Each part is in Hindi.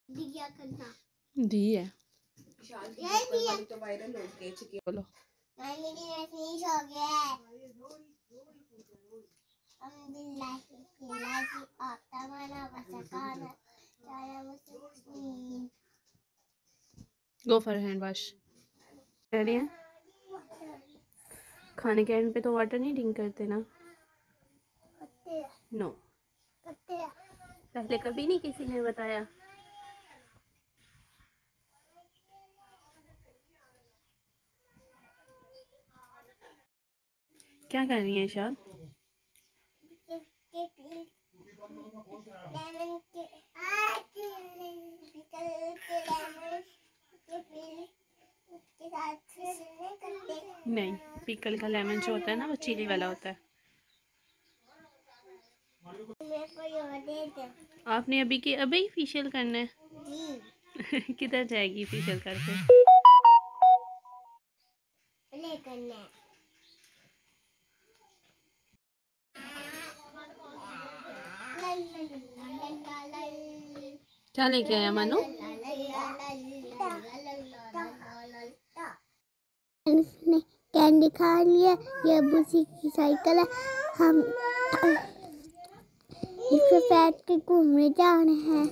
दिया करना दी है तो वायरल हो गए। बोलो फिनिश हो गया। Go for hand wash. Ready है? खाने के एंड पे तो वाटर नहीं ड्रिंक करते ना? नो पहले कभी नहीं किसी ने बताया। क्या कर रही है शाद? नहीं, पिकल का लेमन जो होता है ना वो चिली वाला होता है। आपने अभी के अभी फेशियल करना है? किधर जाएगी फेशियल करके? क्या लेके आया मनु? कैंडी खा लिया। ये बुसी की साइकिल है। हम इस पे बैठ के घूमने जा रहे हैं।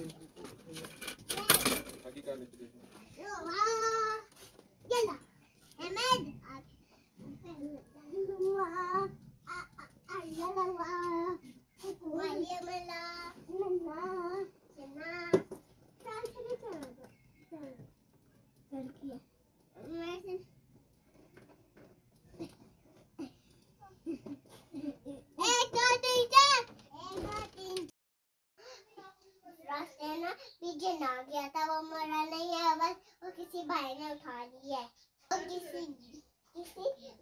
पीछे ना गया था, वो मरा नहीं है, बस वो किसी भाई ने उठा लिया है। और किसी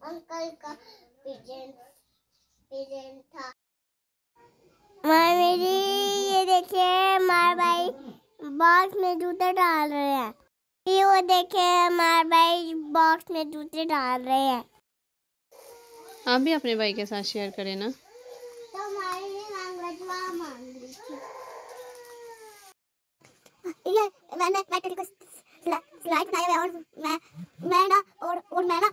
अंकल का पिजन था। माँ मेरी ये देखिए, मार भाई बॉक्स में जूते डाल रहे हैं। ये वो देखिए, मार भाई बॉक्स में जूते डाल रहे हैं। आप भी अपने भाई के साथ शेयर करें ना। तो हमारे लिए मांग रही थी। ये मैंने को स्लाइड बनाया है और मैं ना और मैं ना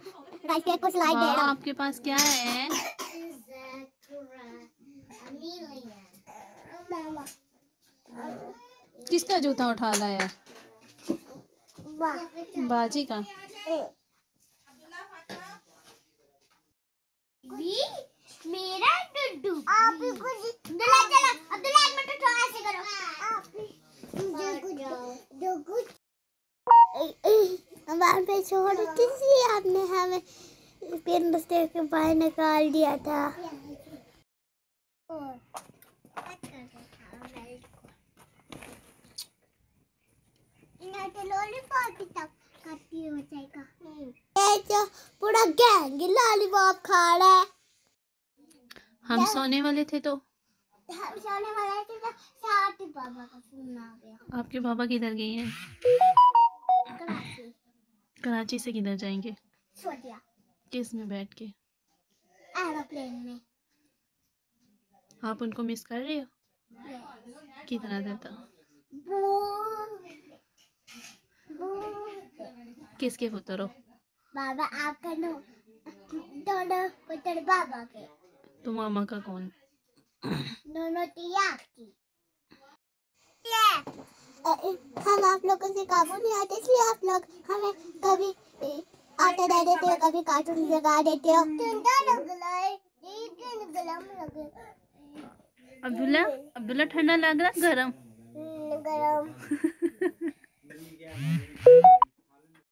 राइस केक को स्लाइड दे रहा हूं। आपके पास क्या है? किसका जूता उठा लाया? बाजी का। मेरा डुड्डू। आप भी कुछ चला अब्दुल्ला एक मिनट उठो, ऐसे करो। आप जो कुछ हमारे पे छोड़ किसी आपने हमें पेन बस्ते के बाहर निकाल दिया था। पूरा गैंग लॉलीपॉप खा रहा है। हम सोने वाले थे तो सोने वाले थे तो साथ ही पापा का फोन आ गया। आपके पापा किधर गए हैं? कराची। कराची से किधर जाएंगे? छोटिया। किस में बैठ के? एरोप्लेन में। आप उनको मिस कर रहे हो? कितना देता? किसके पुत्र हो? बाबा आपका नो दोनों पुत्र बाबा के। तो मामा का कौन? दोनों तिया की। हम आप लोगों से काबू नहीं आते, इसलिए आप लोग हमें कभी आटा दे देते हो, कभी कार्टून लगा देते हो। अब्दुल्ला ठंडा लग रहा? गरम गरम।